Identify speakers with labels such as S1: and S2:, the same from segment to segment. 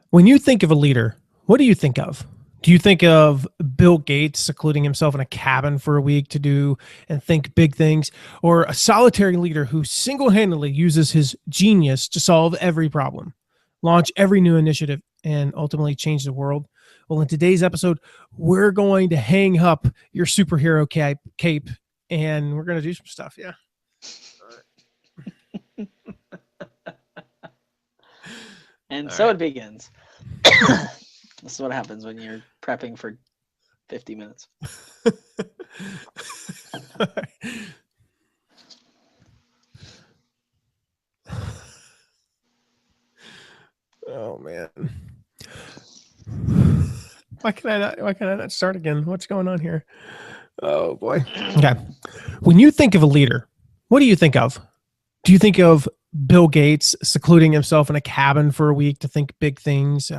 S1: When you think of a leader, what do you think of? Do you think of Bill Gates secluding himself in a cabin for a week to do and think big things, or a solitary leader who single-handedly uses his genius to solve every problem, launch every new initiative, and ultimately change the world? Well, in today's episode, we're going to hang up your superhero cape and we're going to do some stuff. Yeah.
S2: And so it begins. This is what happens when you're prepping for 50 minutes.
S1: Oh man. Why can I not start again? What's going on here? Oh boy. Okay. When you think of a leader, what do you think of? Do you think of Bill Gates secluding himself in a cabin for a week to think big things?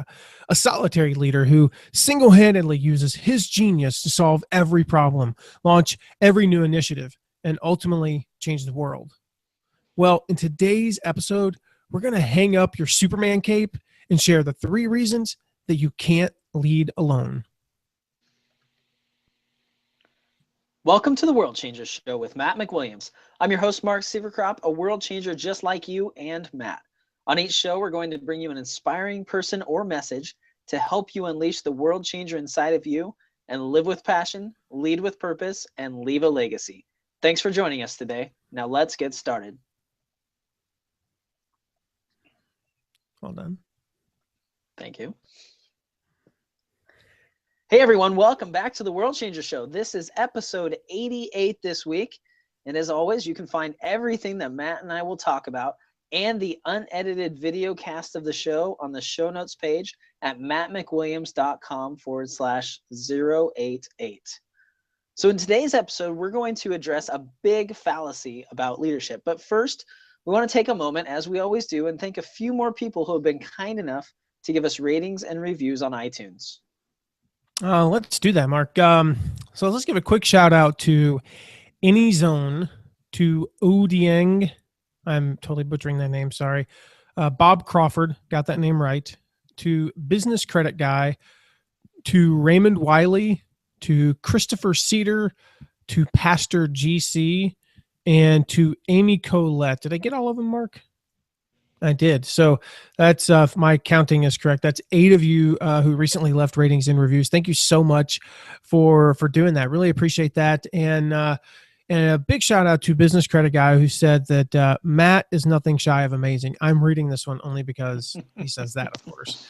S1: A solitary leader who single-handedly uses his genius to solve every problem, launch every new initiative, and ultimately change the world? Well, in today's episode, we're going to hang up your Superman cape and share the 3 reasons that you can't lead alone.
S2: Welcome to the World Changers Show with Matt McWilliams. I'm your host, Mark Sieverkrop, a world changer just like you and Matt. On each show, we're going to bring you an inspiring person or message to help you unleash the world changer inside of you and live with passion, lead with purpose, and leave a legacy. Thanks for joining us today. Now let's get started.
S1: Well done.
S2: Thank you. Hey everyone, welcome back to the World Changer Show. This is episode 88 this week. And as always, you can find everything that Matt and I will talk about and the unedited video cast of the show on the show notes page at mattmcwilliams.com/088. So in today's episode, we're going to address a big fallacy about leadership. But first, we want to take a moment, as we always do, and thank a few more people who have been kind enough to give us ratings and reviews on iTunes.
S1: Let's do that, Mark. So let's give a quick shout out to AnyZone, to Odieng. I'm totally butchering that name. Sorry. Bob Crawford, got that name right. To Business Credit Guy, to Raymond Wiley, to Christopher Cedar, to Pastor GC, and to Amy Colette. Did I get all of them, Mark? I did. So that's my counting is correct. That's 8 of you who recently left ratings and reviews. Thank you so much for doing that. Really appreciate that. And a big shout out to Business Credit Guy, who said that Matt is nothing shy of amazing. I'm reading this one only because he says that, of course.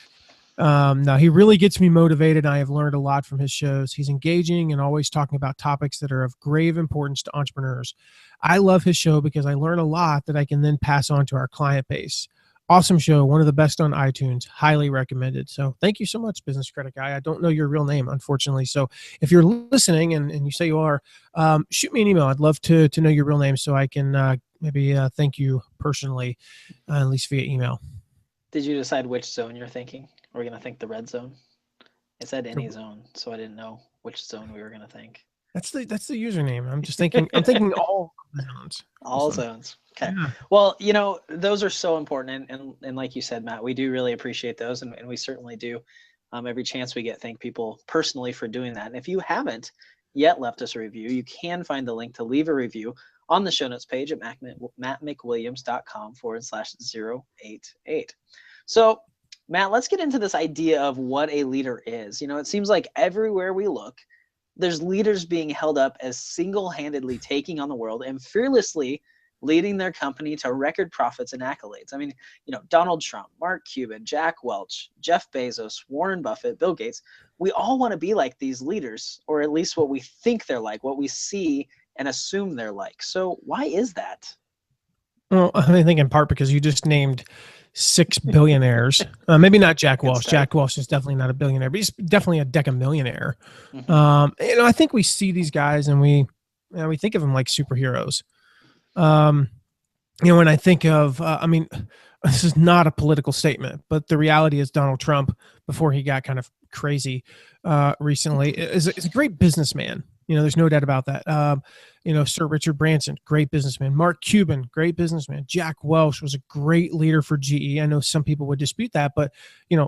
S1: Now, he really gets me motivated. I have learned a lot from his shows. He's engaging and always talking about topics that are of grave importance to entrepreneurs. I love his show because I learn a lot that I can then pass on to our client base. Awesome show. One of the best on iTunes. Highly recommended. So thank you so much, Business Credit Guy. I don't know your real name, unfortunately. So if you're listening and you say you are, shoot me an email. I'd love to know your real name so I can maybe thank you personally, at least via email.
S2: Did you decide which zone you're thinking? Are we going to think the red zone? It said any zone, so I didn't know which zone we were going to think.
S1: That's the username. I'm just thinking. I'm thinking all zones.
S2: All zones. Okay.
S1: Yeah.
S2: Well, you know, those are so important, and like you said, Matt, we do really appreciate those, and we certainly do. Every chance we get, thank people personally for doing that. And if you haven't yet left us a review, you can find the link to leave a review on the show notes page at mattmcwilliams.com/088. So, Matt, let's get into this idea of what a leader is. You know, it seems like everywhere we look, there's leaders being held up as single-handedly taking on the world and fearlessly leading their company to record profits and accolades. I mean, you know, Donald Trump, Mark Cuban, Jack Welch, Jeff Bezos, Warren Buffett, Bill Gates, we all want to be like these leaders, or at least what we think they're like, what we see and assume they're like. So why is that?
S1: Well, I think in part because you just named 6 billionaires. Maybe not Jack Welch. Jack Welch is definitely not a billionaire, but he's definitely a decamillionaire. Mm-hmm. You know, I think we see these guys and we think of them like superheroes. You know, when I think of, I mean, this is not a political statement, but the reality is Donald Trump, before he got kind of crazy recently, is a great businessman. There's no doubt about that. Sir Richard Branson, great businessman. Mark Cuban, great businessman. Jack Welch was a great leader for GE. I know some people would dispute that, but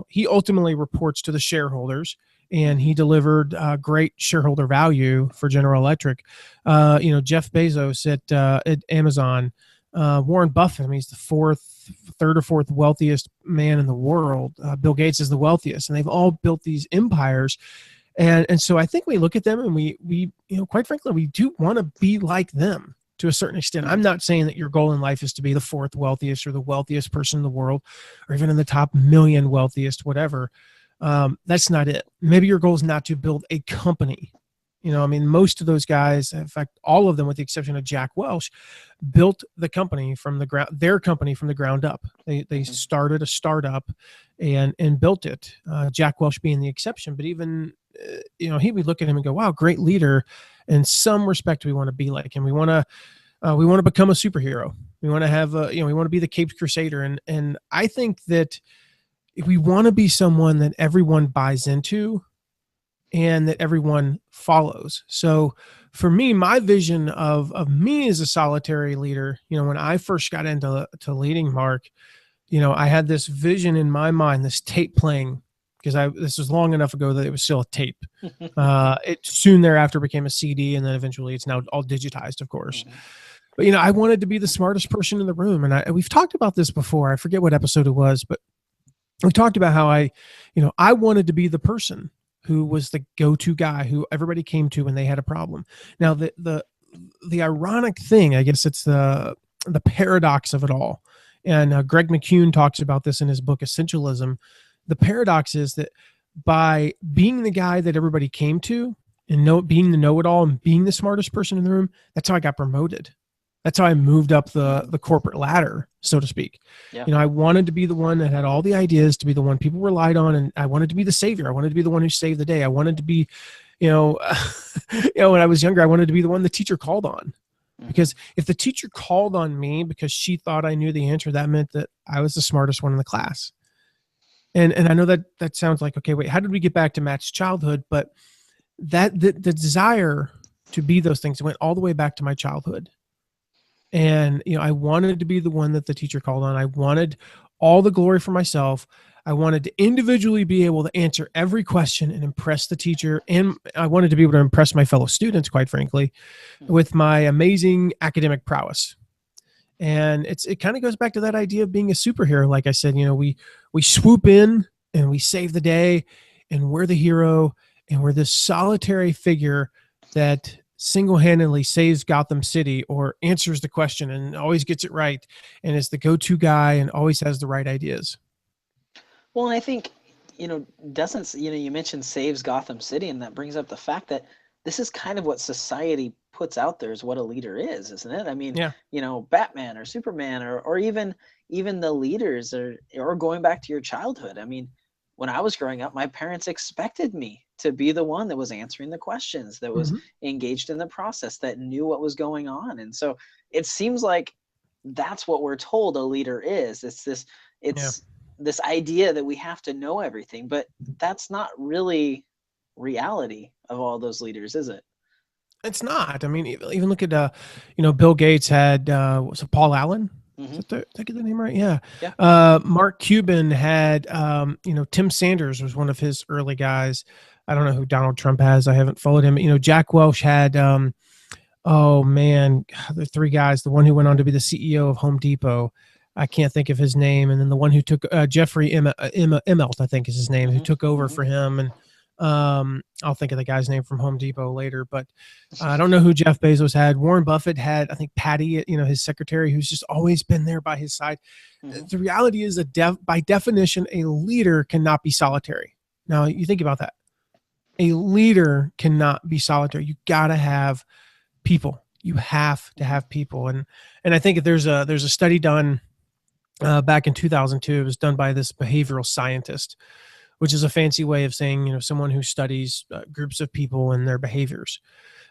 S1: he ultimately reports to the shareholders, and he delivered great shareholder value for General Electric. Jeff Bezos at Amazon, Warren Buffett. I mean, he's the third or fourth wealthiest man in the world. Bill Gates is the wealthiest, and they've all built these empires. And so I think we look at them and we quite frankly, we do want to be like them to a certain extent. I'm not saying that your goal in life is to be the fourth wealthiest or the wealthiest person in the world, or even in the top million wealthiest, whatever. That's not it. Maybe your goal is not to build a company. Most of those guys, in fact, all of them, with the exception of Jack Welch, built the company from the ground, their company from the ground up. They started a startup and built it. Jack Welch being the exception, but even, he would look at him and go, wow, great leader. In some respect, we want to be like him. We want to become a superhero. We want to have we want to be the Caped Crusader. And I think that if we want to be someone that everyone buys into and that everyone follows. So for me, my vision of me as a solitary leader, when I first got into leading, Mark, I had this vision in my mind, this tape playing, because this was long enough ago that it was still a tape. It soon thereafter became a CD, and then eventually it's now all digitized, of course. But, I wanted to be the smartest person in the room. And we've talked about this before. I forget what episode it was, but we talked about how I wanted to be the person who was the go-to guy who everybody came to when they had a problem. Now, the ironic thing, I guess it's the paradox of it all. And Greg McCune talks about this in his book, Essentialism. The paradox is that by being the guy that everybody came to and being the know-it-all and being the smartest person in the room, that's how I got promoted. That's how I moved up the corporate ladder, so to speak. Yeah. I wanted to be the one that had all the ideas, to be the one people relied on, and I wanted to be the savior. I wanted to be the one who saved the day. I wanted to be, when I was younger, I wanted to be the one the teacher called on. Because if the teacher called on me because she thought I knew the answer, that meant that I was the smartest one in the class. And I know that sounds like, okay, wait, how did we get back to Matt's childhood? But the desire to be those things went all the way back to my childhood. And, I wanted to be the one that the teacher called on. I wanted all the glory for myself. I wanted to individually be able to answer every question and impress the teacher. And I wanted to be able to impress my fellow students, quite frankly, with my amazing academic prowess. And it kind of goes back to that idea of being a superhero. Like I said, we swoop in and we save the day, and we're the hero, and we're this solitary figure that single-handedly saves Gotham City or answers the question and always gets it right and is the go-to guy and always has the right ideas.
S2: Well, and I think, you mentioned saves Gotham City, and that brings up the fact that this is kind of what society puts out there as what a leader is, isn't it? I mean, yeah. Batman or Superman or even the leaders or going back to your childhood. I mean, when I was growing up, my parents expected me to be the one that was answering the questions, that was engaged in the process, that knew what was going on. And so it seems like that's what we're told a leader is. It's this idea that we have to know everything, but that's not really reality of all those leaders, is it?
S1: It's not. I mean, even look at, Bill Gates had, was it Paul Allen? Did I get the name right? Yeah. Mark Cuban had, Tim Sanders was one of his early guys. I don't know who Donald Trump has. I haven't followed him. Jack Welch had, the three guys, the one who went on to be the CEO of Home Depot. I can't think of his name. And then the one who took Jeffrey Immelt, I think is his name, who took over for him. And I'll think of the guy's name from Home Depot later, but I don't know who Jeff Bezos had. Warren Buffett had, I think, Patty, his secretary, who's just always been there by his side. The reality is by definition, a leader cannot be solitary. Now, you think about that. A leader cannot be solitary. You got to have people. You have to have people. And I think there's a study done back in 2002. It was done by this behavioral scientist, which is a fancy way of saying, someone who studies groups of people and their behaviors.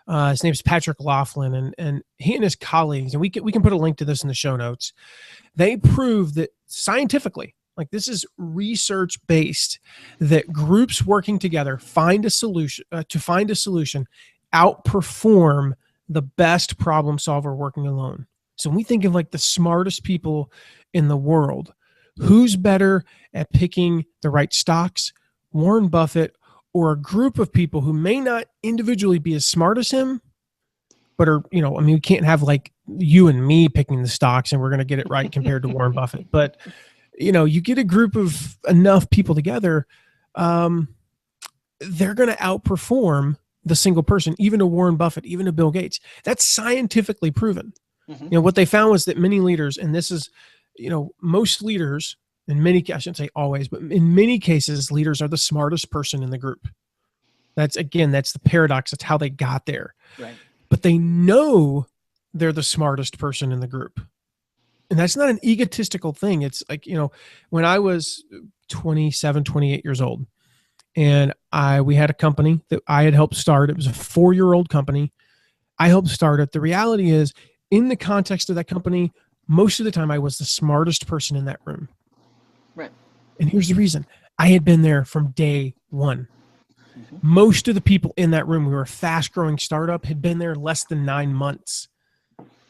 S1: His name is Patrick Laughlin, and he and his colleagues, and we can put a link to this in the show notes. They proved that scientifically, like this is research based, that groups working together find a solution outperform the best problem solver working alone. So when we think of like the smartest people in the world, who's better at picking the right stocks, Warren Buffett or a group of people who may not individually be as smart as him, but are, I mean, we can't have like you and me picking the stocks and we're going to get it right compared to Warren Buffett. But, you get a group of enough people together, they're going to outperform the single person, even a Warren Buffett, even a Bill Gates. That's scientifically proven. What they found was that many leaders, and this is, most leaders in many, I shouldn't say always, but in many cases, leaders are the smartest person in the group. That's the paradox. That's how they got there.
S2: Right.
S1: But they know they're the smartest person in the group. And that's not an egotistical thing. It's like, when I was 27, 28 years old, and we had a company that I had helped start. It was a 4-year-old company. I helped start it. The reality is, in the context of that company, most of the time I was the smartest person in that room.
S2: Right.
S1: And here's the reason. I had been there from day one. Most of the people in that room, we were a fast-growing startup, had been there less than 9 months.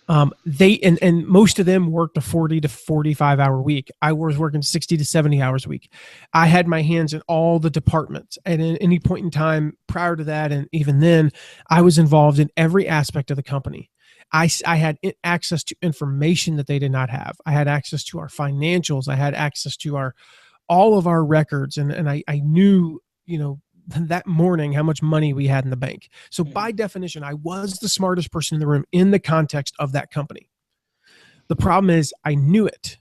S1: And most of them worked a 40 to 45-hour week. I was working 60 to 70 hours a week. I had my hands in all the departments. And at any point in time prior to that, and even then, I was involved in every aspect of the company. I had access to information that they did not have. I had access to our financials. I had access to all of our records. And I knew, that morning how much money we had in the bank. So by definition, I was the smartest person in the room in the context of that company. The problem is I knew it.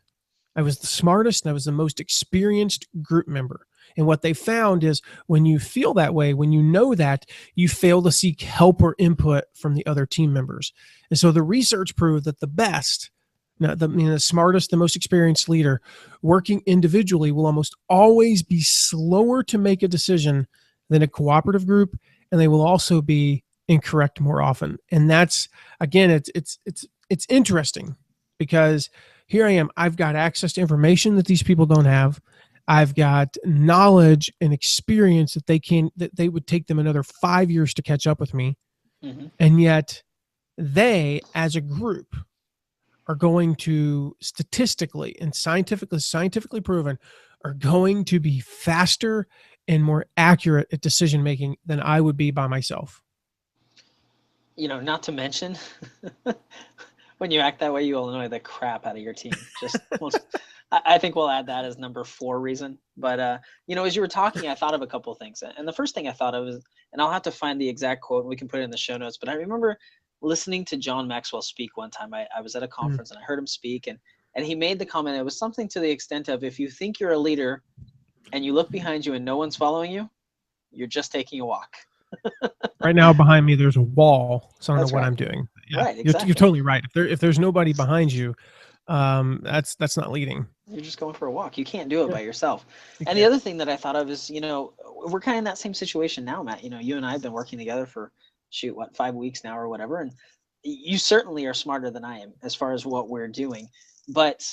S1: I was the smartest and I was the most experienced group member. And what they found is when you feel that way, when you know that, you fail to seek help or input from the other team members. And so the research proved that the best, the smartest, the most experienced leader working individually will almost always be slower to make a decision than a cooperative group, and they will also be incorrect more often. And that's, again, it's interesting because here I am. I've got access to information that these people don't have. I've got knowledge and experience that they would take them another 5 years to catch up with me. And yet they, as a group, are going to statistically and scientifically proven, are going to be faster and more accurate at decision making than I would be by myself.
S2: Not to mention, when you act that way, you will annoy the crap out of your team. I think we'll add that as number 4 reason. But as you were talking, I thought of a couple of things. And the first thing I thought of is, and I'll have to find the exact quote and we can put it in the show notes, but I remember listening to John Maxwell speak one time. I was at a conference and I heard him speak, and he made the comment. It was something to the extent of, if you think you're a leader and you look behind you and no one's following you, you're just taking a walk.
S1: Right now behind me, there's a wall. So I don't know what
S2: right.
S1: I'm doing. Yeah,
S2: right, exactly.
S1: You're totally right. If there's nobody behind you, that's not leading.
S2: You're just going for a walk. You can't do it by yourself. And the other thing that I thought of is, we're kind of in that same situation now, Matt. You and I have been working together for 5 weeks now or whatever. And you certainly are smarter than I am as far as what we're doing. But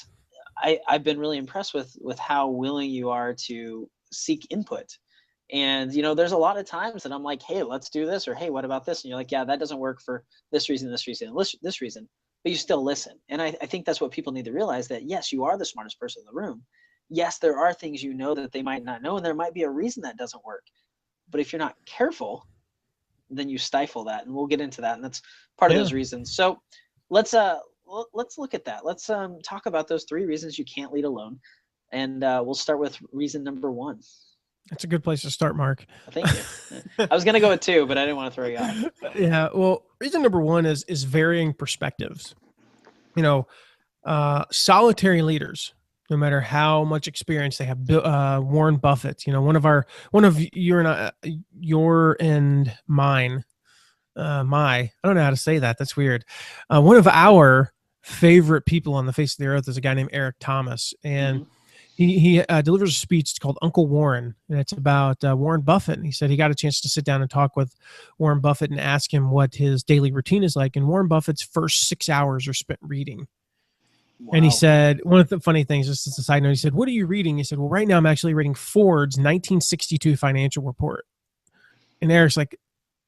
S2: I've been really impressed with how willing you are to seek input. And, there's a lot of times that I'm like, hey, let's do this, or hey, what about this? And you're like, yeah, that doesn't work for this reason, this reason, this reason, but you still listen. And I think that's what people need to realize, that yes, you are the smartest person in the room. Yes, there are things that they might not know, and there might be a reason that doesn't work. But if you're not careful, then you stifle that. And we'll get into that. And that's part of those reasons. So let's look at that. Let's talk about those 3 reasons you can't lead alone. And we'll start with reason number 1.
S1: That's a good place to start, Mark.
S2: Thank you. I was going to go with 2, but I didn't want to throw you off.
S1: Yeah. Well, reason number 1 is varying perspectives. Solitary leaders, no matter how much experience they have, Warren Buffett, one of your and mine, I don't know how to say that. That's weird. One of our favorite people on the face of the earth is a guy named Eric Thomas. And he delivers a speech. It's called Uncle Warren, and it's about Warren Buffett. And he said he got a chance to sit down and talk with Warren Buffett and ask him what his daily routine is like. And Warren Buffett's first 6 hours are spent reading. Wow. And he said, one of the funny things, just as a side note, he said, what are you reading? He said, well, right now I'm actually reading Ford's 1962 financial report. And Eric's like,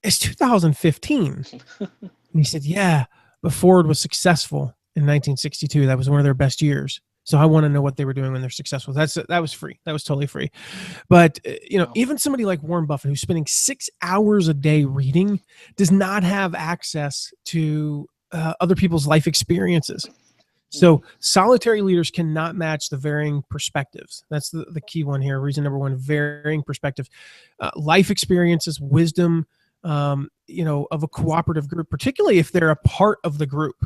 S1: it's 2015. And he said, yeah, but Ford was successful in 1962. That was one of their best years. So I want to know what they were doing when they're successful. That was free. That was totally free. But even somebody like Warren Buffett, who's spending 6 hours a day reading, does not have access to other people's life experiences. So solitary leaders cannot match the varying perspectives. That's the key one here. Reason number one: varying perspectives, life experiences, wisdom, of a cooperative group, particularly if they're a part of the group.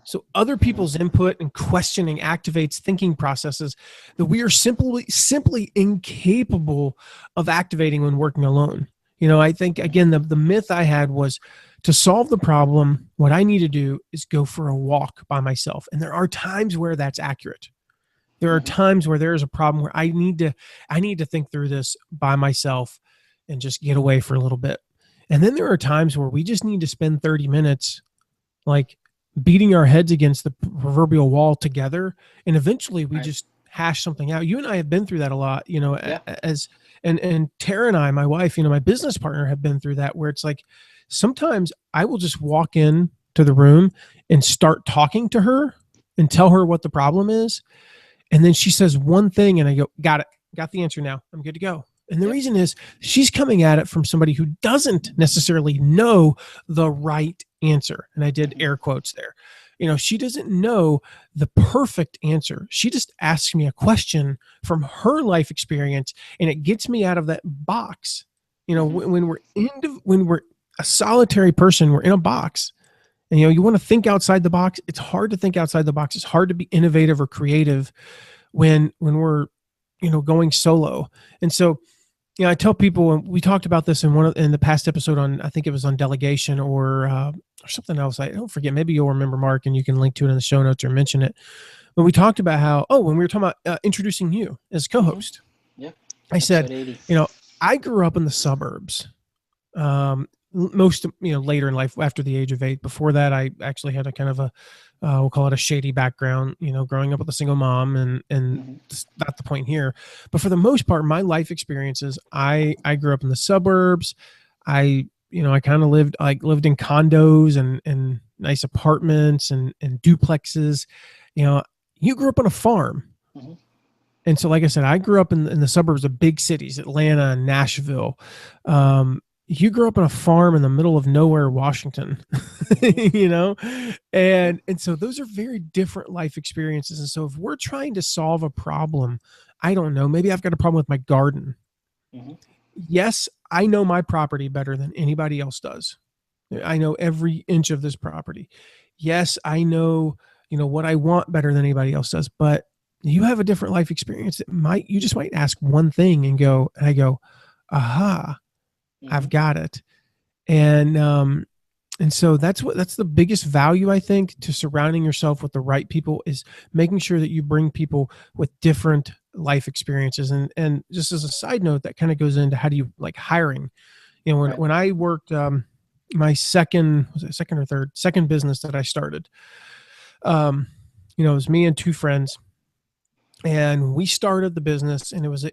S1: So other people's input and questioning activates thinking processes that we are simply incapable of activating when working alone. I think, again, the myth I had was, to solve the problem, what I need to do is go for a walk by myself. And there are times where that's accurate. There are times where there is a problem where I need to think through this by myself and just get away for a little bit. And then there are times where we just need to spend 30 minutes like beating our heads against the proverbial wall together. And eventually we just hash something out. You and I have been through that a lot, and Tara and I, my wife, my business partner, have been through that, where it's like, sometimes I will just walk in to the room and start talking to her and tell her what the problem is. And then she says one thing and I go, got it. Got the answer now. I'm good to go. And the reason is she's coming at it from somebody who doesn't necessarily know the right answer. And I did air quotes there. She doesn't know the perfect answer. She just asks me a question from her life experience, and it gets me out of that box. When we're a solitary person, we're in a box, and you want to think outside the box. It's hard to think outside the box. It's hard to be innovative or creative when we're going solo. And so I tell people, and we talked about this in the past episode on, I think it was on delegation or something else. I don't forget. Maybe you'll remember, Mark, and you can link to it in the show notes or mention it. But we talked about how, when we were talking about introducing you as co-host, I said, I grew up in the suburbs. Most, later in life, after the age of 8. Before that, I actually had a kind of we'll call it a shady background, growing up with a single mom, and that's not the point here. But for the most part, my life experiences, I grew up in the suburbs. I kind of lived in condos and nice apartments and duplexes. You grew up on a farm. And so, like I said, I grew up in the suburbs of big cities, Atlanta and Nashville. You grew up on a farm in the middle of nowhere, Washington, and so those are very different life experiences. And so if we're trying to solve a problem, I don't know, maybe I've got a problem with my garden. Yes, I know my property better than anybody else does. I know every inch of this property. Yes, I know, what I want better than anybody else does, but you have a different life experience. You just might ask one thing and I go, aha. I've got it. And so that's the biggest value, I think, to surrounding yourself with the right people, is making sure that you bring people with different life experiences. And just as a side note, that kind of goes into how do you like hiring. When I worked my second business that I started, it was me and two friends. And we started the business, and it was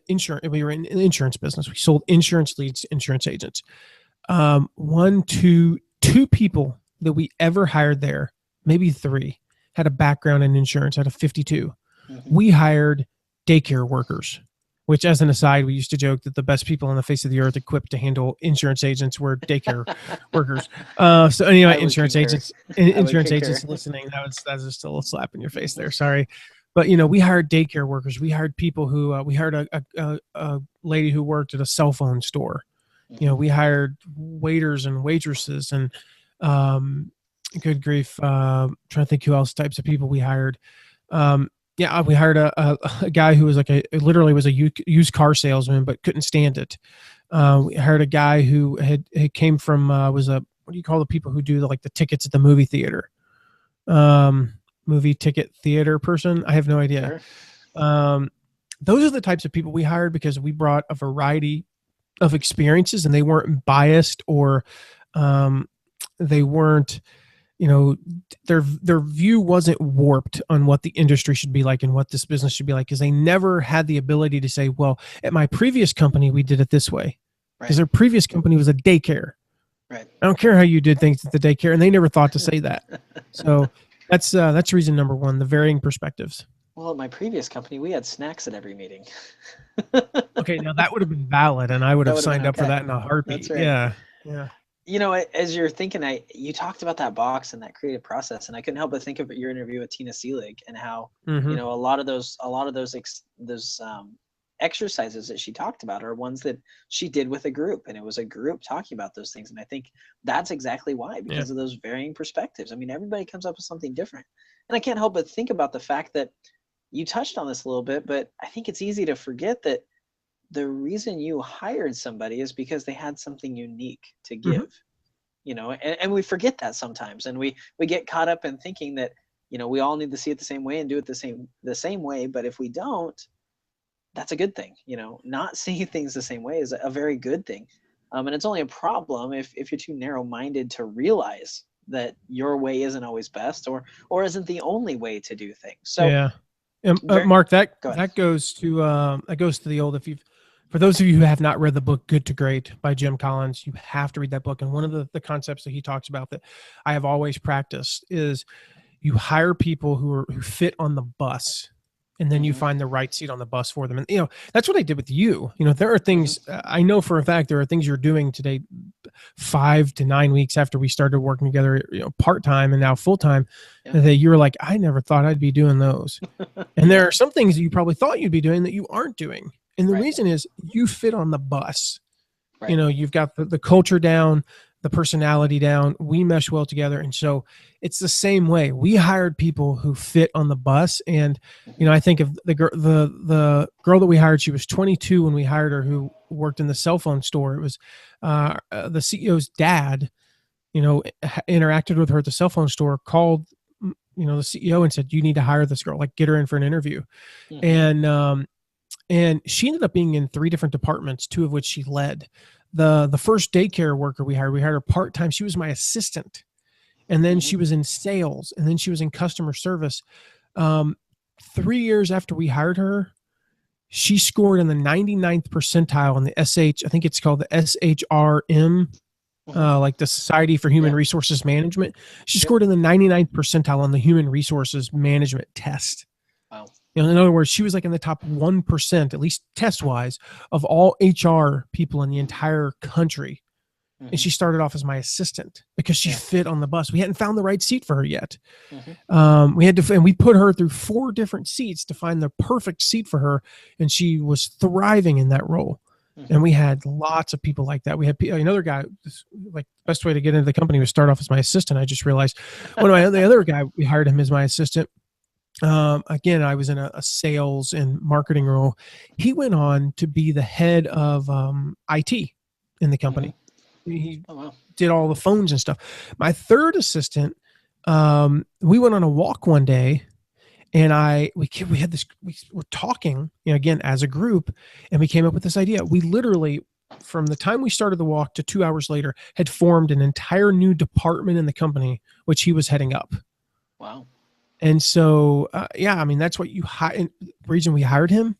S1: we were in an insurance business. We sold insurance leads to insurance agents. Two people that we ever hired there, maybe 3, had a background in insurance out of 52. We hired daycare workers, which, as an aside, we used to joke that the best people on the face of the earth equipped to handle insurance agents were daycare workers. So anyway, insurance agents listening, that was just a little slap in your face there. Sorry. But, we hired daycare workers. We hired people who, we hired a lady who worked at a cell phone store. We hired waiters and waitresses and, good grief. Trying to think who else types of people we hired. We hired a guy who was literally was a used car salesman, but couldn't stand it. We hired a guy who had came from, what do you call the people who do the tickets at the movie theater? Movie ticket theater person. I have no idea. Sure. Those are the types of people we hired because we brought a variety of experiences, and they weren't biased or they weren't, their view wasn't warped on what the industry should be like and what this business should be like, because they never had the ability to say, well, at my previous company, we did it this way, because their previous company was a daycare.
S2: Right.
S1: I don't care how you did things at the daycare, and they never thought to say that. So that's reason number one: the varying perspectives.
S2: Well, at my previous company, we had snacks at every meeting.
S1: Okay, now that would have been valid, and I would
S2: That
S1: have
S2: would have been
S1: signed up for
S2: okay.
S1: that in a
S2: That's
S1: heartbeat.
S2: right.
S1: Yeah, yeah.
S2: You know, as you're thinking, you talked about that box and that creative process, and I couldn't help but think of your interview with Tina Seelig and how,
S1: Mm-hmm.
S2: a lot of those exercises that she talked about are ones that she did with a group, and it was a group talking about those things. And I think that's exactly why,
S1: Yeah.
S2: because of those varying perspectives. I mean, everybody comes up with something different, and I can't help but think about the fact that you touched on this a little bit, but I think it's easy to forget that the reason you hired somebody is because they had something unique to
S1: Mm-hmm.
S2: give, and we forget that sometimes, and we get caught up in thinking that, we all need to see it the same way and do it the same way. But if we don't, that's a good thing. Not seeing things the same way is a very good thing. And it's only a problem if you're too narrow-minded to realize that your way isn't always best, or isn't the only way to do things. So
S1: Yeah.
S2: very,
S1: Mark, that
S2: go ahead.
S1: that goes to the old. If you've For those of you who have not read the book Good to Great by Jim Collins, you have to read that book. And one of the concepts that he talks about that I have always practiced is you hire people who fit on the bus, and then you
S2: Mm-hmm.
S1: find the right seat on the bus for them. And that's what I did with you. There are
S2: Mm-hmm.
S1: things I know for a fact there are things you're doing today 5 to 9 weeks after we started working together, part-time and now full-time,
S2: Yeah.
S1: that you're like, I never thought I'd be doing those. And there are some things that you probably thought you'd be doing that you aren't doing. And the
S2: Right.
S1: reason is you fit on the bus.
S2: Right.
S1: You've got the culture down, the personality down. We mesh well together. And so it's the same way. We hired people who fit on the bus. And,
S2: Mm-hmm.
S1: I think of the girl that we hired, she was 22 when we hired her, who worked in the cell phone store. It was the CEO's dad, interacted with her at the cell phone store, called, the CEO and said, you need to hire this girl, like get her in for an interview.
S2: Mm-hmm.
S1: And she ended up being in 3 different departments, 2 of which she led. The first daycare worker we hired her part-time. She was my assistant. And then
S2: Mm-hmm.
S1: she was in sales, and then she was in customer service. 3 years after we hired her, she scored in the 99th percentile in the I think it's called the SHRM, like the Society for Human
S2: Yeah.
S1: Resources Management. She
S2: Yep.
S1: scored in the 99th percentile on the Human Resources Management test.
S2: Wow.
S1: In other words, she was like in the top 1%, at least test-wise, of all HR people in the entire country.
S2: Mm-hmm.
S1: And she started off as my assistant because she
S2: Yeah.
S1: fit on the bus. We hadn't found the right seat for her yet.
S2: Mm-hmm.
S1: And we put her through 4 different seats to find the perfect seat for her, and she was thriving in that role.
S2: Mm-hmm.
S1: And we had lots of people like that. We had another guy, like, the best way to get into the company was start off as my assistant. I just realized the other guy, we hired him as my assistant. Again, I was in a sales and marketing role. He went on to be the head of IT in the company. He did all the phones and stuff. My third assistant, we went on a walk one day, and we were talking, again, as a group, and we came up with this idea. We literally, from the time we started the walk to 2 hours later, had formed an entire new department in the company, which he was heading up.
S2: Wow.
S1: And so, that's what the reason we hired him.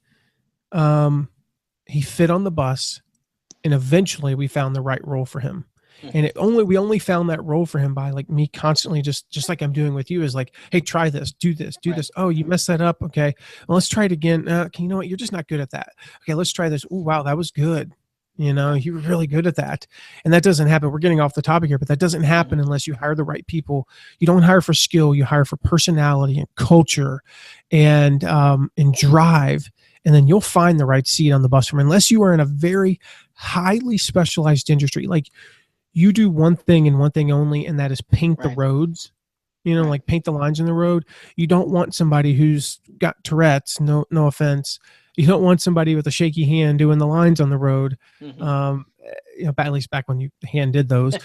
S1: He fit on the bus, and eventually we found the right role for him. And we only found that role for him by, like, me constantly just like I'm doing with you, is like, hey, try this, do this, do this. Oh, you messed that up. Okay, well, let's try it again. You know what? You're just not good at that. Okay, let's try this. Oh, wow, that was good. You were really good at that. And that doesn't happen. We're getting off the topic here, but that doesn't happen unless you hire the right people. You don't hire for skill. You hire for personality and culture and drive. And then you'll find the right seat on the bus. Unless you are in a very highly specialized industry, like you do one thing and one thing only, and that is paint the roads, like paint the lines in the road. You don't want somebody who's got Tourette's, no offense. You don't want somebody with a shaky hand doing the lines on the road. At least back when you hand did those.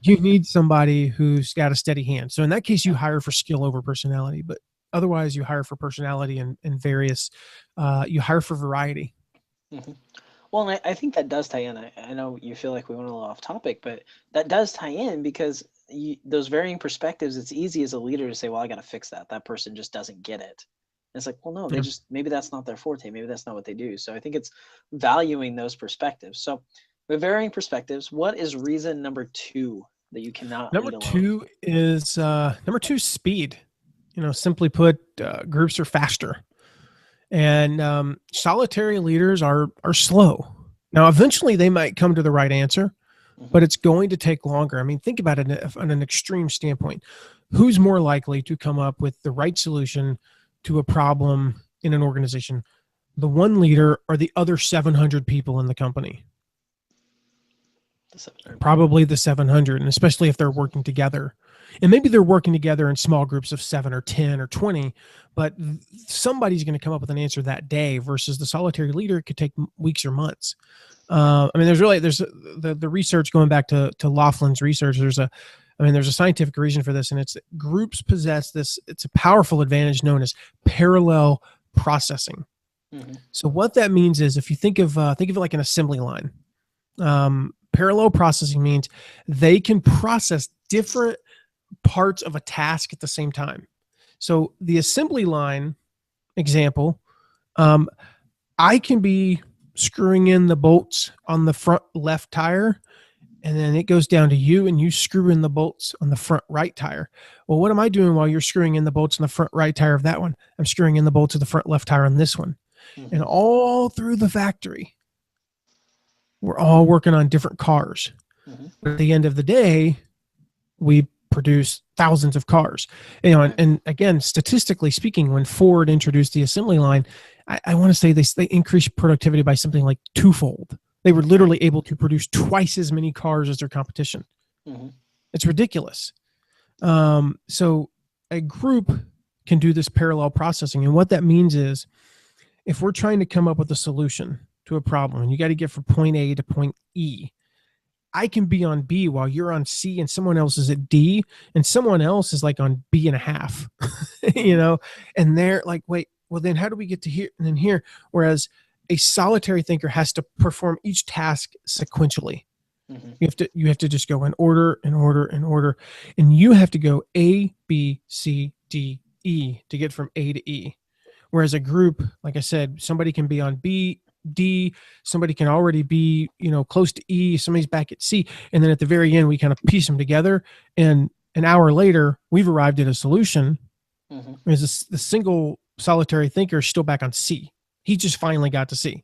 S1: You need somebody who's got a steady hand. So in that case, you hire for skill over personality, but otherwise you hire for personality and various, you hire for variety.
S2: Well, and I think that does tie in. I know you feel like we went a little off topic, but that does tie in because those varying perspectives, it's easy as a leader to say, well, I got to fix that. That person just doesn't get it. And it's like, well, no, maybe that's not their forte. Maybe that's not what they do. So I think it's valuing those perspectives. So With varying perspectives, what is reason number 2 that you cannot
S1: Number
S2: lead alone?
S1: two is speed. Simply put, groups are faster, and solitary leaders are slow. Now, eventually, they might come to the right answer, but it's going to take longer. I mean, think about it on an extreme standpoint. Who's more likely to come up with the right solution to a problem in an organization? The one leader or the other 700 people in the company?
S2: The 700.
S1: Probably the 700, and especially if they're working together. And maybe they're working together in small groups of 7 or 10 or 20, but somebody's going to come up with an answer that day versus the solitary leader. It could take weeks or months. I mean, there's the research going back to Laughlin's research. There's a scientific reason for this, and it's that groups possess this. It's a powerful advantage known as parallel processing.
S2: Mm-hmm.
S1: So what that means is, if you think of it like an assembly line, parallel processing means they can process different parts of a task at the same time. So the assembly line example, I can be screwing in the bolts on the front left tire, and then it goes down to you, and you screw in the bolts on the front right tire. Well, what am I doing while you're screwing in the bolts on the front right tire of that one? I'm screwing in the bolts of the front left tire on this one. Mm-hmm. And all through the factory, we're all working on different cars. Mm-hmm. But at the end of the day, we produce thousands of cars. And again, statistically speaking, when Ford introduced the assembly line, I want to say they increased productivity by something like twofold. They were literally able to produce twice as many cars as their competition. Mm-hmm. It's ridiculous. So a group can do this parallel processing. And what that means is, if we're trying to come up with a solution to a problem, and you got to get from point A to point E, I can be on B while you're on C, and someone else is at D, and someone else is like on B and a half, and they're like, wait, well then how do we get to here and then here? Whereas a solitary thinker has to perform each task sequentially. Mm-hmm. You have to just go in order, and you have to go A, B, C, D, E to get from A to E. Whereas a group, like I said, somebody can be on B, D, somebody can already be, close to E, somebody's back at C. And then at the very end, we kind of piece them together. And an hour later, we've arrived at a solution. Mm-hmm. Whereas the single solitary thinker is still back on C. He just finally got to C.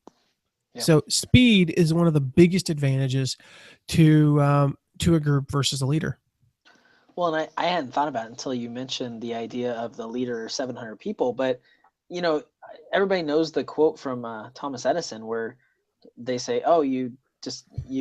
S1: Yeah. So speed is one of the biggest advantages to a group versus a leader.
S2: Well, and I hadn't thought about it until you mentioned the idea of the leader 700 people, but everybody knows the quote from Thomas Edison where they say, oh, you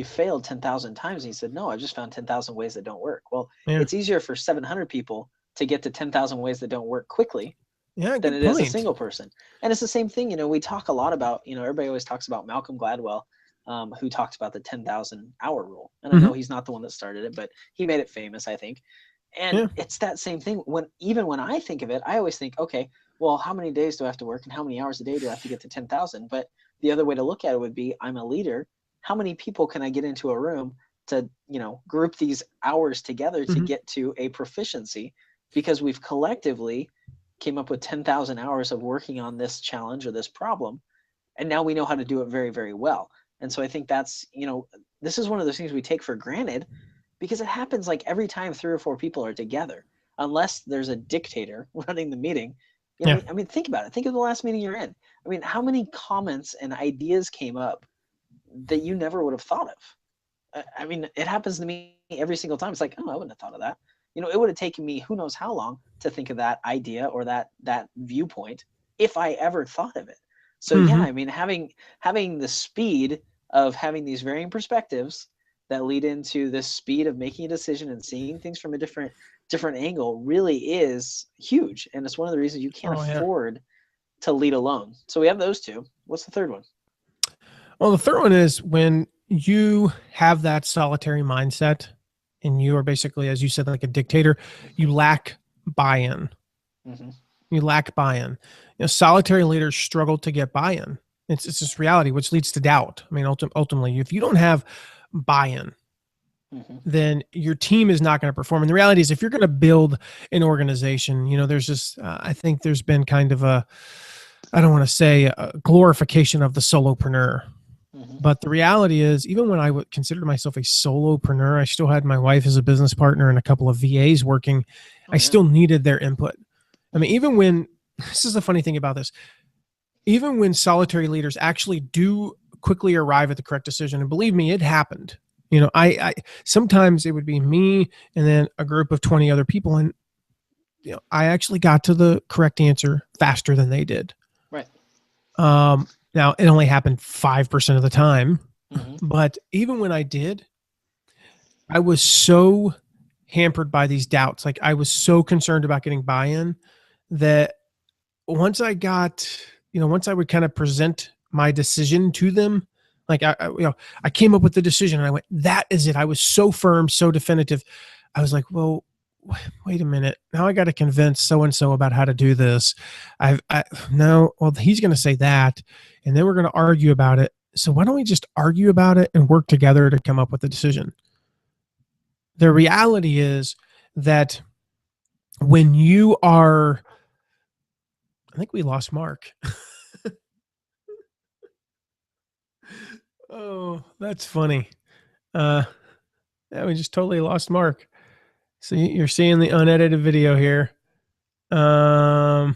S2: failed 10,000 times. And he said, no, I've just found 10,000 ways that don't work. Well, It's easier for 700 people to get to 10,000 ways that don't work quickly than it is a single person. And it's the same thing. We talk a lot about, everybody always talks about Malcolm Gladwell, who talked about the 10,000 hour rule. And I know he's not the one that started it, but he made it famous, I think. And it's that same thing. Even when I think of it, I always think, okay, well, how many days do I have to work and how many hours a day do I have to get to 10,000? But the other way to look at it would be, I'm a leader. How many people can I get into a room to, group these hours together to get to a proficiency? Because we've collectively came up with 10,000 hours of working on this challenge or this problem. And now we know how to do it very, very well. And so I think that's, this is one of those things we take for granted because it happens like every time 3 or 4 people are together, unless there's a dictator running the meeting. I mean, think about it. Think of the last meeting you're in. I mean, how many comments and ideas came up that you never would have thought of? I mean, it happens to me every single time. It's like, oh, I wouldn't have thought of that. It would have taken me who knows how long to think of that idea or that viewpoint if I ever thought of it. So yeah, I mean, having the speed of having these varying perspectives that lead into the speed of making a decision and seeing things from a different angle really is huge. And it's one of the reasons you can't afford to lead alone. So we have those two. What's the third one?
S1: Well, the third one is when you have that solitary mindset and you are basically, as you said, like a dictator, you lack buy-in. Mm-hmm. You lack buy-in. Solitary leaders struggle to get buy-in. It's just reality, which leads to doubt. I mean, ultimately, if you don't have buy-in, then your team is not going to perform. And the reality is, if you're going to build an organization, there's just, I think there's been kind of I don't want to say a glorification of the solopreneur. But the reality is, even when I would consider myself a solopreneur, I still had my wife as a business partner and a couple of VAs working. I still needed their input. I mean, even when, this is the funny thing about this, even when solitary leaders actually do quickly arrive at the correct decision, and believe me, it happened. You know, I sometimes it would be me and then a group of 20 other people, and you know, I actually got to the correct answer faster than they did.
S2: Right.
S1: Now it only happened 5% of the time, but even when I did, I was so hampered by these doubts. Like I was so concerned about getting buy-in that once I got, you know, once I would kind of present my decision to them, like I came up with the decision and I went, that is it. I was so firm, so definitive. I was like, well, wait a minute. Now I got to convince so-and-so about how to do this. No, well, he's going to say that, and then we're going to argue about it. So why don't we just argue about it and work together to come up with a decision? The reality is that when you are, I think we lost Mark. Oh, that's funny. Yeah, we just totally lost Mark. So you're seeing the unedited video here. So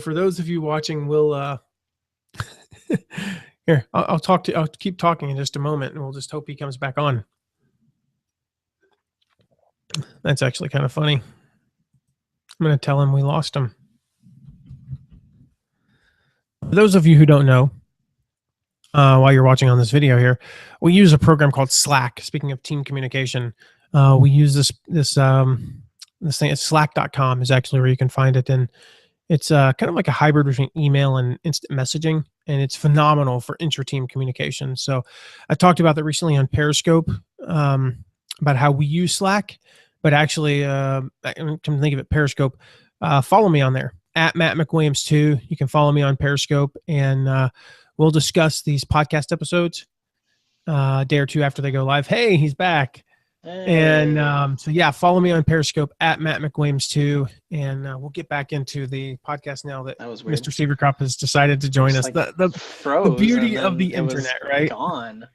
S1: for those of you watching, we'll here, I'll keep talking in just a moment, and we'll just hope he comes back on. That's actually kind of funny. I'm going to tell him we lost him. For those of you who don't know, while you're watching on this video here, we use a program called Slack. Speaking of team communication, we use this thing. It's slack.com is actually where you can find it. And it's kind of like a hybrid between email and instant messaging. And it's phenomenal for intra-team communication. So I talked about that recently on Periscope, about how we use Slack. But actually, come to think of it, Periscope, follow me on there, at Matt McWilliams 2. You can follow me on Periscope, and we'll discuss these podcast episodes a day or two after they go live. Hey, he's back. Hey. And so, yeah, follow me on Periscope, at Matt McWilliams 2, and we'll get back into the podcast now that Mr. Seavercrop has decided to join us.
S2: Like
S1: the beauty of the internet, right?
S2: Gone.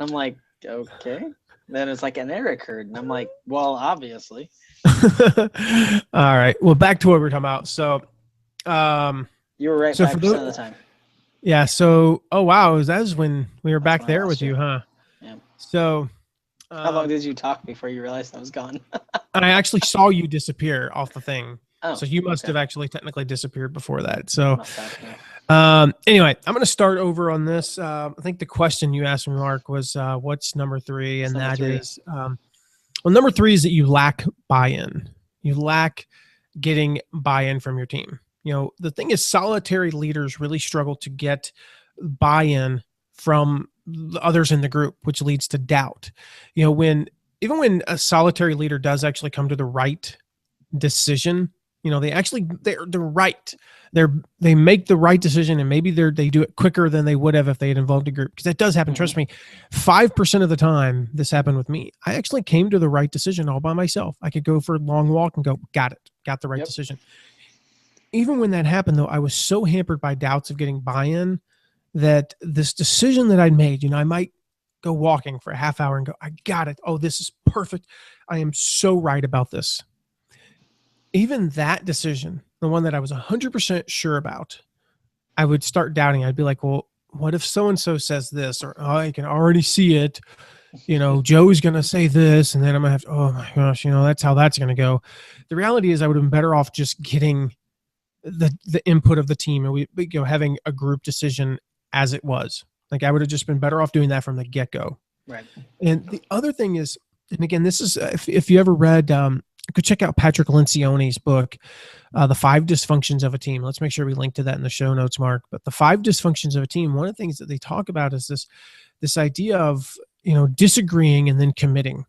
S2: I'm like, okay. Then it's like an error occurred, and I'm like, well, obviously.
S1: All right. Well, back to what we're talking about. So,
S2: you were right 5% of the time.
S1: Yeah. So, oh wow, that was when we were back there with you, huh?
S2: Yeah.
S1: So,
S2: how long did you talk before you realized I was gone?
S1: And I actually saw you disappear off the thing.
S2: Oh,
S1: so you must have actually technically disappeared before that. So,
S2: yeah.
S1: Anyway, I'm going to start over on this. I think the question you asked me, Mark, was what's number 3? And that is, well, number 3 is that you lack buy-in. You lack getting buy-in from your team. You know, the thing is, solitary leaders really struggle to get buy-in from the others in the group, which leads to doubt. You know, even when a solitary leader does actually come to the right decision, you know, they're right. They make the right decision, and maybe they do it quicker than they would have if they had involved a group, because that does happen. Trust me, 5% of the time this happened with me. I actually came to the right decision all by myself. I could go for a long walk and go, got the right decision. Even when that happened, though, I was so hampered by doubts of getting buy-in that this decision that I'd made, you know, I might go walking for a half hour and go, I got it. Oh, this is perfect. I am so right about this. Even that decision, the one that I was 100% sure about, I would start doubting. I'd be like, well, what if so-and-so says this? Or, oh, I can already see it. You know, Joe's going to say this, and then I'm going to have to, oh my gosh, you know, that's how that's going to go. The reality is I would have been better off just getting the input of the team, and we having a group decision as it was. Like, I would have just been better off doing that from the get-go.
S2: Right.
S1: And the other thing is, and again, this is, if you ever read, go check out Patrick Lencioni's book, The 5 Dysfunctions of a Team. Let's make sure we link to that in the show notes, Mark. But the 5 Dysfunctions of a Team, one of the things that they talk about is this idea of, you know, disagreeing and then committing.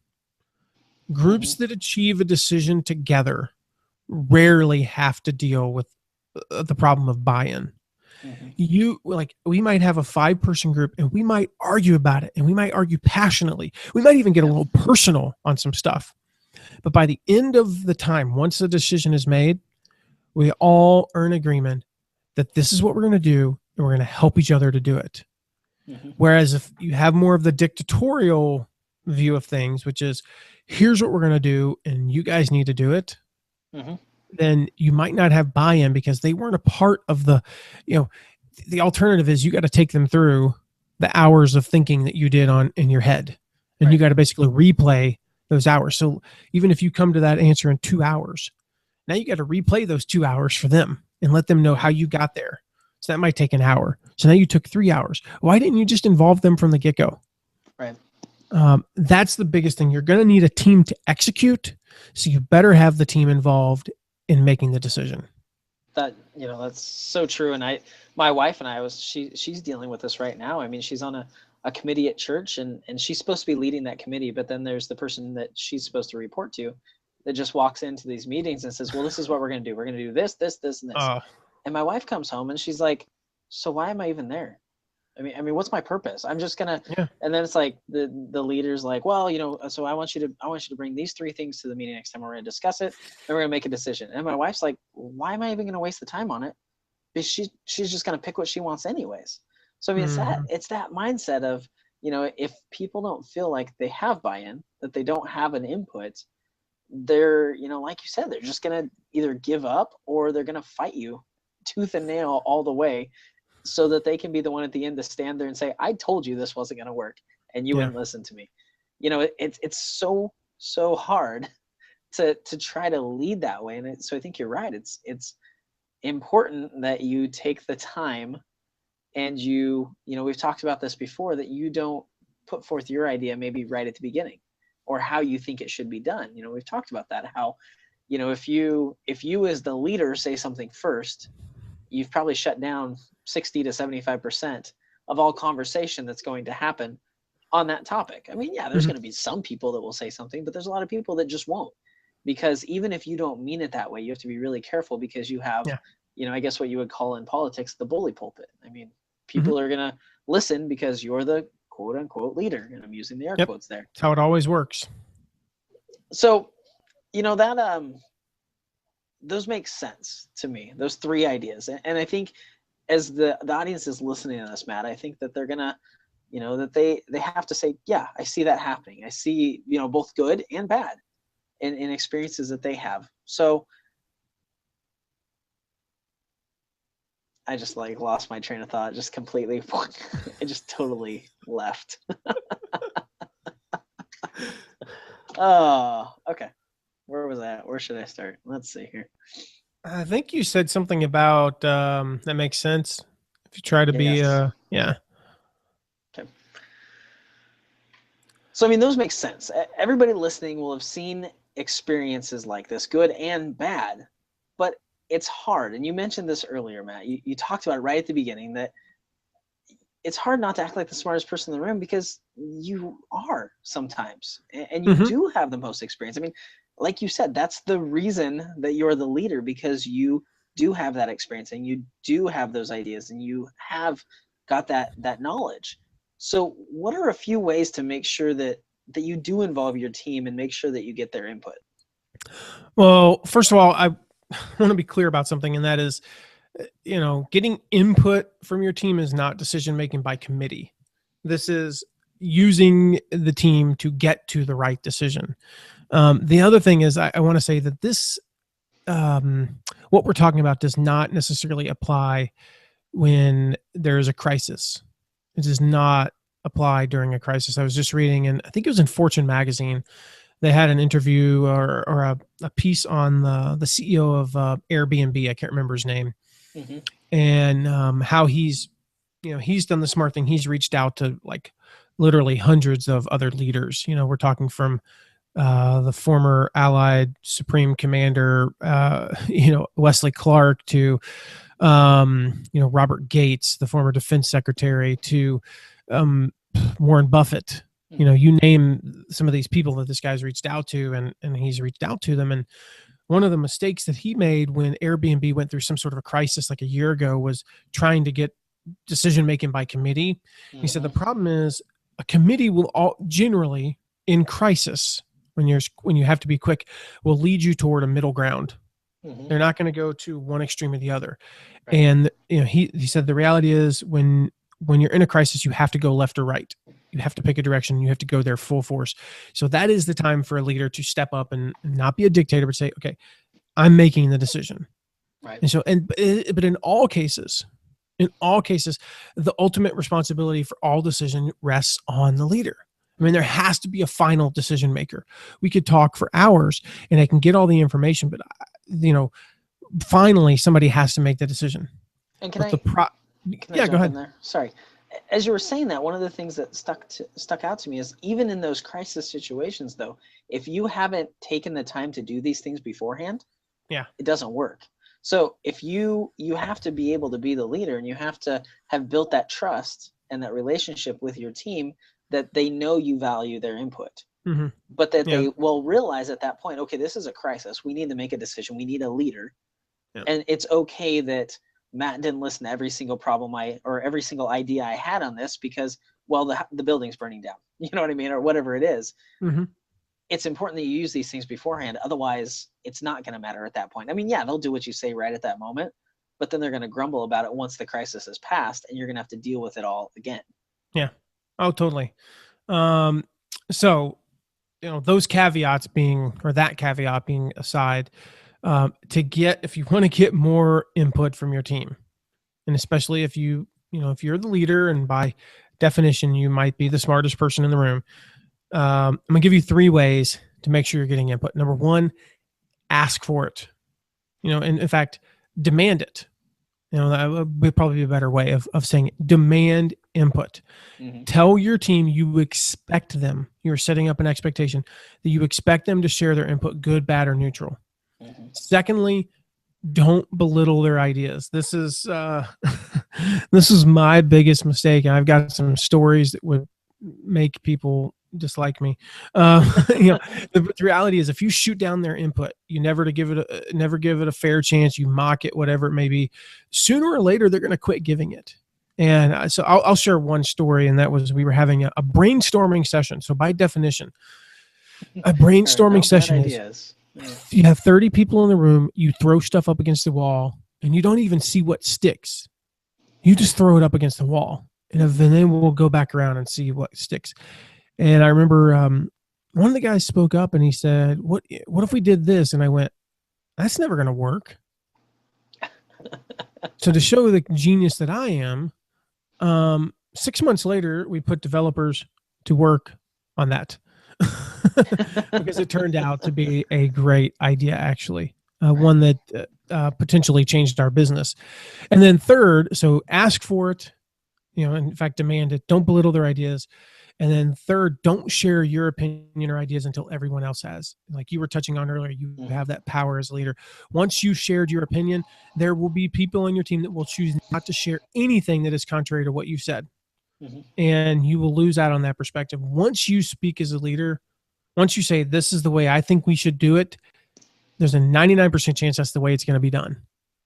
S1: Groups that achieve a decision together rarely have to deal with the problem of buy-in. We might have a 5-person group, and we might argue about it, and we might argue passionately. We might even get a little personal on some stuff. But by the end of the time, once the decision is made, we all are in agreement that this is what we're going to do, and we're going to help each other to do it.
S2: Mm-hmm.
S1: Whereas if you have more of the dictatorial view of things, which is here's what we're going to do and you guys need to do it,
S2: Mm-hmm.
S1: then you might not have buy-in because they weren't a part of the alternative is you got to take them through the hours of thinking that you did in your head, and you got to basically replay those hours. So even if you come to that answer in 2 hours, now you got to replay those 2 hours for them and let them know how you got there. So that might take an hour. So now you took 3 hours. Why didn't you just involve them from the get-go?
S2: Right.
S1: That's the biggest thing. You're going to need a team to execute. So you better have the team involved in making the decision.
S2: That's so true. And my wife and I she's dealing with this right now. I mean, she's on a committee at church and she's supposed to be leading that committee, but then there's the person that she's supposed to report to that just walks into these meetings and says, well, this is what we're going to do. We're going to do this, this, this, and this. And my wife comes home and she's like, so why am I even there? I mean, what's my purpose? I'm just gonna, and then it's like the leader's like, well, so I want you to bring these 3 things to the meeting next time. We're gonna discuss it, and we're gonna make a decision. And my wife's like, why am I even gonna waste the time on it? Because she's just gonna pick what she wants anyways. So I mean, it's that mindset of, if people don't feel like they have buy-in, that they don't have an input, they're, like you said, they're just gonna either give up or they're gonna fight you tooth and nail all the way, so that they can be the one at the end to stand there and say, I told you this wasn't going to work and you wouldn't listen to me. It's so hard to try to lead that way. And so I think you're right. It's important that you take the time and we've talked about this before, that you don't put forth your idea maybe right at the beginning or how you think it should be done. We've talked about that, how, if you as the leader say something first, you've probably shut down 60 to 75% of all conversation that's going to happen on that topic. I mean, there's going to be some people that will say something, but there's a lot of people that just won't, because even if you don't mean it that way, you have to be really careful, because you have, I guess what you would call in politics, the bully pulpit. I mean, people are going to listen because you're the quote unquote leader. And I'm using the air quotes there.
S1: That's how it always works.
S2: So, that, those make sense to me, those 3 ideas. And I think as the audience is listening to this, Matt, I think that they're gonna, that they have to say, yeah, I see that happening. I see, both good and bad in experiences that they have. So I just lost my train of thought, just completely. I just totally left. Oh, okay. Where was that? Where should I start? Let's see here.
S1: I think you said something about that makes sense. If you try to be,
S2: Okay. So, I mean, those make sense. Everybody listening will have seen experiences like this, good and bad, but it's hard. And you mentioned this earlier, Matt. You talked about it right at the beginning, that it's hard not to act like the smartest person in the room, because you are sometimes, and you do have the most experience. I mean, like you said, that's the reason that you're the leader, because you do have that experience and you do have those ideas and you have got that knowledge. So what are a few ways to make sure that you do involve your team and make sure that you get their input?
S1: Well, first of all, I want to be clear about something, and that is, getting input from your team is not decision-making by committee. This is using the team to get to the right decision. The other thing is, I want to say that this, what we're talking about does not necessarily apply when there's a crisis. It does not apply during a crisis. I was just reading, and I think it was in Fortune magazine, they had an interview or a piece on the CEO of Airbnb. I can't remember his name. And how he's done the smart thing. He's reached out to literally hundreds of other leaders. We're talking from the former Allied Supreme Commander, Wesley Clark, to, Robert Gates, the former Defense Secretary, to Warren Buffett. You name some of these people that this guy's reached out to, and he's reached out to them. And one of the mistakes that he made when Airbnb went through some sort of a crisis like a year ago was trying to get decision-making by committee. He said the problem is a committee will generally, in crisis, when you have to be quick, will lead you toward a middle ground.
S2: Hmm.
S1: They're not going to go to one extreme or the other.
S2: Right.
S1: And he said the reality is when you're in a crisis, you have to go left or right. You have to pick a direction. You have to go there full force. So that is the time for a leader to step up and not be a dictator, but say, okay, I'm making the decision.
S2: Right.
S1: And so, but in all cases, the ultimate responsibility for all decision rests on the leader. I mean, there has to be a final decision maker. We could talk for hours and I can get all the information, but finally somebody has to make the decision.
S2: And
S1: But
S2: can I
S1: yeah, go
S2: jump in
S1: ahead.
S2: there? Sorry. As you were saying that, one of the things that stuck out to me is even in those crisis situations, though, if you haven't taken the time to do these things beforehand,
S1: Yeah.
S2: it doesn't work. So if you have to be able to be the leader, and you have to have built that trust and that relationship with your team, that they know you value their input,
S1: Mm-hmm.
S2: but that
S1: Yeah.
S2: they will realize at that point, okay, this is a crisis. We need to make a decision. We need a leader.
S1: Yeah.
S2: And it's okay that Matt didn't listen to every single or every single idea I had on this because, well, the building's burning down. You know what I mean? Or whatever it is.
S1: Mm-hmm.
S2: It's important that you use these things beforehand. Otherwise, it's not going to matter at that point. I mean, yeah, they'll do what you say right at that moment, but then they're going to grumble about it once the crisis has passed, and you're going to have to deal with it all again.
S1: Yeah. Oh, totally. So, those caveats being, or that caveat being aside, if you want to get more input from your team, and especially if you're the leader and by definition, you might be the smartest person in the room. I'm going to give you 3 ways to make sure you're getting input. Number 1, ask for it. And in fact, demand it. That would probably be a better way of saying it. Demand input.
S2: Mm-hmm.
S1: Tell your team you expect them. You're setting up an expectation that you expect them to share their input, good, bad, or neutral.
S2: Mm-hmm.
S1: Secondly, don't belittle their ideas. This is this is my biggest mistake, and I've got some stories that would make people dislike me. The reality is, if you shoot down their input, you never give it a fair chance. You mock it, whatever it may be. Sooner or later, they're going to quit giving it. And so I'll share one story, and that was we were having a brainstorming session. So by definition, a brainstorming session is you have 30 people in the room, you throw stuff up against the wall, and you don't even see what sticks. You just throw it up against the wall, and then we'll go back around and see what sticks. And I remember one of the guys spoke up and he said, "What if we did this?" And I went, "That's never going to work." So to show the genius that I am, 6 months later, we put developers to work on that. Because it turned out to be a great idea, actually, one that potentially changed our business. And then third, so ask for it, in fact, demand it. Don't belittle their ideas. And then third, don't share your opinion or ideas until everyone else has. Like you were touching on earlier, you have that power as a leader. Once you shared your opinion, there will be people on your team that will choose not to share anything that is contrary to what you said.
S2: Mm-hmm.
S1: And you will lose out on that perspective. Once you speak as a leader, once you say, this is the way I think we should do it, there's a 99% chance that's the way it's going to be done.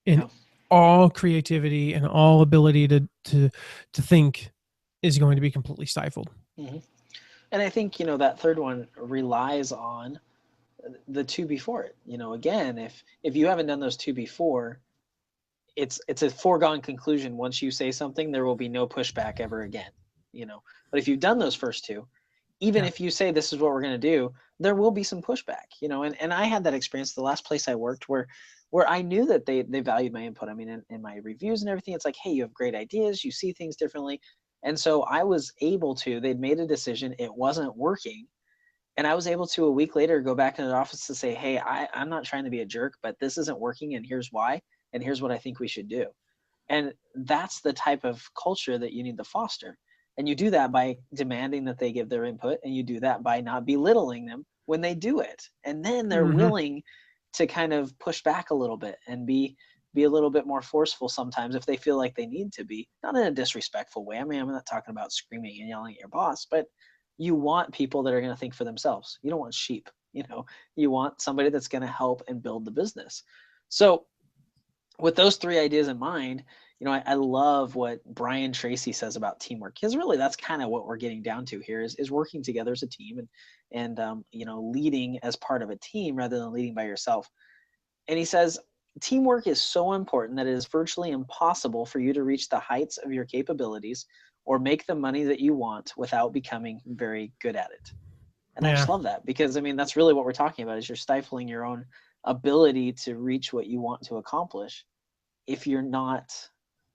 S1: And all creativity and all ability to think is going to be completely stifled.
S2: Mm-hmm. And I think, that third one relies on the 2 before it. Again, if you haven't done those 2 before, it's a foregone conclusion. Once you say something, there will be no pushback ever again, But if you've done those first 2, even if you say this is what we're going to do, there will be some pushback, and I had that experience the last place I worked where I knew that they valued my input. I mean, in my reviews and everything, it's like, hey, you have great ideas, you see things differently. And so I was able to, they'd made a decision, it wasn't working. And I was able to a week later go back into the office to say, hey, I'm not trying to be a jerk, but this isn't working, and here's why, and here's what I think we should do. And that's the type of culture that you need to foster. And you do that by demanding that they give their input, and you do that by not belittling them when they do it. And then they're willing to kind of push back a little bit and be a little bit more forceful sometimes if they feel like they need to be, not in a disrespectful way. I mean, I'm not talking about screaming and yelling at your boss, but you want people that are going to think for themselves. You don't want sheep, you want somebody that's going to help and build the business. So with those 3 ideas in mind, I love what Brian Tracy says about teamwork, because really that's kind of what we're getting down to here is working together as a team and leading as part of a team rather than leading by yourself. And he says, teamwork is so important that it is virtually impossible for you to reach the heights of your capabilities or make the money that you want without becoming very good at it. And I just love that, because I mean, that's really what we're talking about, is you're stifling your own ability to reach what you want to accomplish if you're not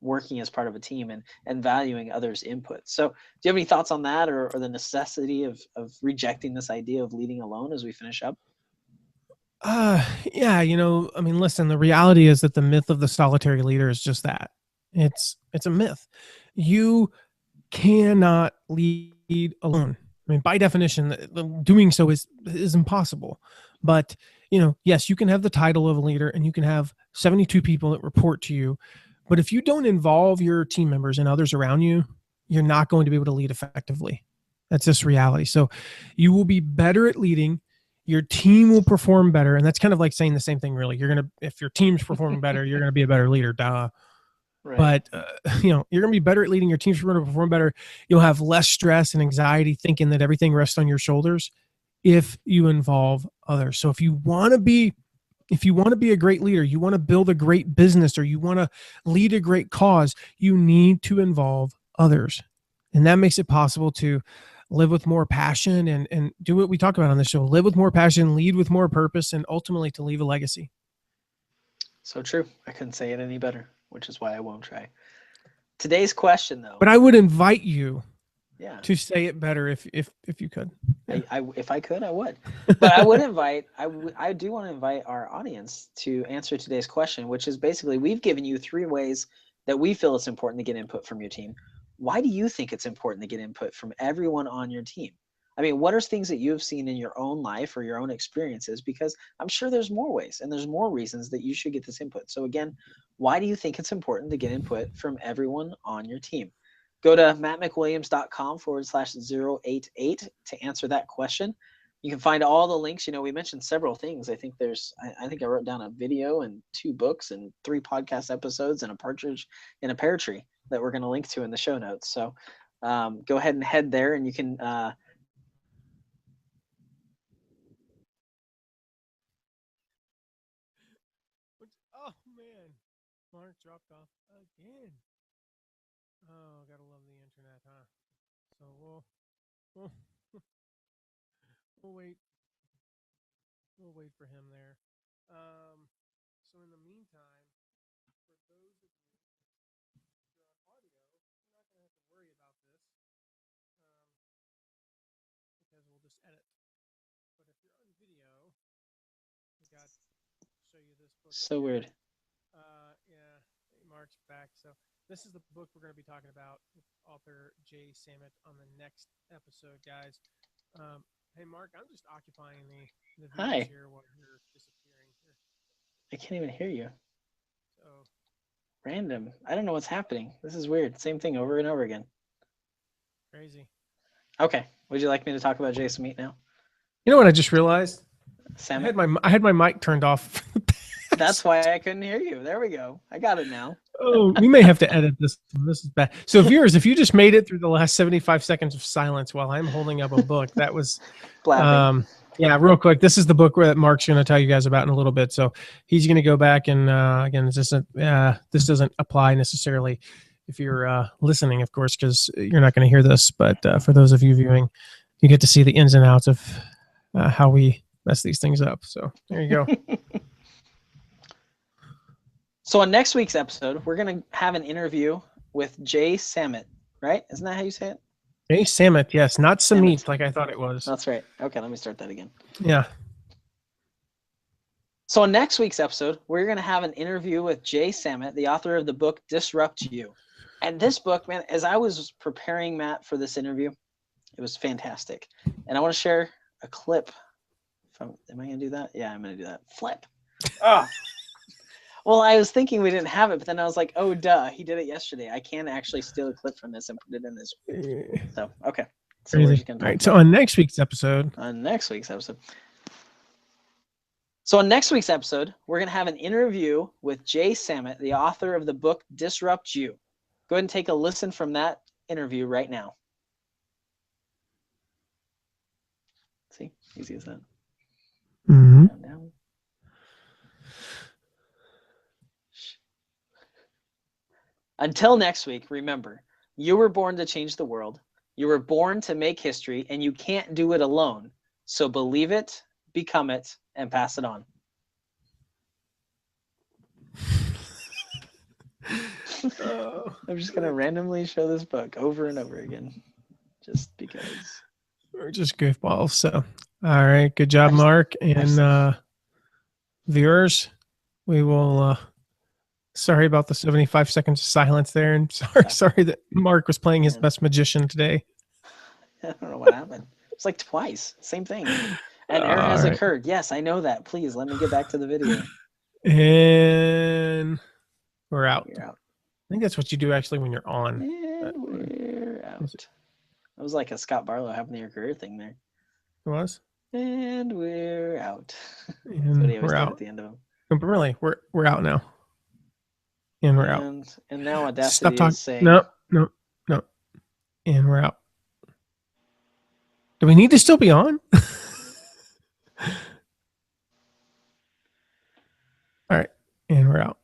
S2: working as part of a team and valuing others' input. So do you have any thoughts on that, or the necessity of rejecting this idea of leading alone as we finish up?
S1: Yeah, I mean, listen, the reality is that the myth of the solitary leader is just that. It's a myth. You cannot lead alone. I mean, by definition, doing so is impossible. But, yes, you can have the title of a leader and you can have 72 people that report to you. But if you don't involve your team members and others around you, you're not going to be able to lead effectively. That's just reality. So you will be better at leading. Your team will perform better. And that's kind of like saying the same thing, really. If your team's performing better, you're going to be a better leader. Duh.
S2: Right.
S1: But, you're going to be better at leading. Your team's going to perform better. You'll have less stress and anxiety thinking that everything rests on your shoulders if you involve others. So if you want to be a great leader, you want to build a great business, or you want to lead a great cause, you need to involve others. And that makes it possible to live with more passion and do what we talk about on this show, live with more passion, lead with more purpose, and ultimately to leave a legacy.
S2: So true. I couldn't say it any better, which is why I won't try. Today's question, though.
S1: But I would invite you
S2: Yeah.
S1: to say it better if you could.
S2: Yeah. If I could, I would. But I would invite, I do want to invite our audience to answer today's question, which is basically, we've given you 3 ways that we feel it's important to get input from your team. Why do you think it's important to get input from everyone on your team? I mean, what are things that you've seen in your own life or your own experiences? Because I'm sure there's more ways and there's more reasons that you should get this input. So again, why do you think it's important to get input from everyone on your team? Go to mattmcwilliams.com/088 to answer that question. You can find all the links. We mentioned several things. I think I think I wrote down a video and 2 books and 3 podcast episodes and a partridge in a pear tree that we're going to link to in the show notes. So go ahead and head there, and you can
S1: oh man, Mark dropped off again. Oh, gotta love the internet, huh? So we'll we'll wait for him there. So in the meantime, for those of you who are on audio, you're not gonna have to worry about this because we'll just edit. But if you're on video, we got to show you this book.
S2: So weird.
S1: Yeah, Mark's back. So this is the book we're going to be talking about with author Jay Samit on the next episode, guys. Hey, Mark, I'm just occupying the views here while you're disappearing here.
S2: I can't even hear you.
S1: So
S2: random. I don't know what's happening. This is weird. Same thing over and over again.
S1: Crazy.
S2: Okay. Would you like me to talk about Jay Samit now?
S1: You know what I just realized?
S2: Samit?
S1: I had my mic turned off.
S2: That's why I couldn't hear you. There we go. I got it now.
S1: Oh, we may have to edit this. This is bad. So viewers, if you just made it through the last 75 seconds of silence while I'm holding up a book, that was yeah, real quick. This is the book where Mark's going to tell you guys about in a little bit. So he's going to go back and again, this doesn't apply necessarily if you're listening, of course, because you're not going to hear this. But for those of you viewing, you get to see the ins and outs of how we mess these things up. So there you go.
S2: So on next week's episode, we're going to have an interview with Jay Samit, right? Isn't that how you say it?
S1: Jay Samit, yes. Not Samit like I thought it was.
S2: That's right. Okay, let me start that again.
S1: Yeah.
S2: So on next week's episode, we're going to have an interview with Jay Samit, the author of the book Disrupt You. And this book, man, as I was preparing Matt for this interview, it was fantastic. And I want to share a clip from, am I going to do that? Yeah, I'm going to do that. Flip. Oh. Well, I was thinking we didn't have it, but then I was like, oh, duh, he did it yesterday. I can actually steal a clip from this and put it in this. So, okay. So we're just going to
S1: All right. So on next week's episode.
S2: So on next week's episode, we're going to have an interview with Jay Samit, the author of the book Disrupt You. Go ahead and take a listen from that interview right now. See, easy as that.
S1: Mm-hmm.
S2: Until next week, remember, you were born to change the world. You were born to make history, and you can't do it alone. So believe it, become it, and pass it on. I'm just going to randomly show this book over and over again, just because.
S1: We're just goofballs. So, all right. Good job, Mark. And viewers, we will... sorry about the 75 seconds of silence there. And sorry that Mark was playing his best magician today.
S2: I don't know what happened. It's like twice. Same thing. An error has occurred. Yes, I know that. Please, let me get back to the video.
S1: And we're out.
S2: You're out.
S1: I think that's what you do actually when you're on.
S2: And we're out. That was like a Scott Barlow happened to your career thing there.
S1: It was?
S2: And we're out.
S1: And
S2: that's what he always
S1: we're
S2: did
S1: out.
S2: at the end of them.
S1: No, but really, we're out now. And we're out.
S2: And now Audacity
S1: Stop talking.
S2: is saying...
S1: No. And we're out. Do we need to still be on? All right. And we're out.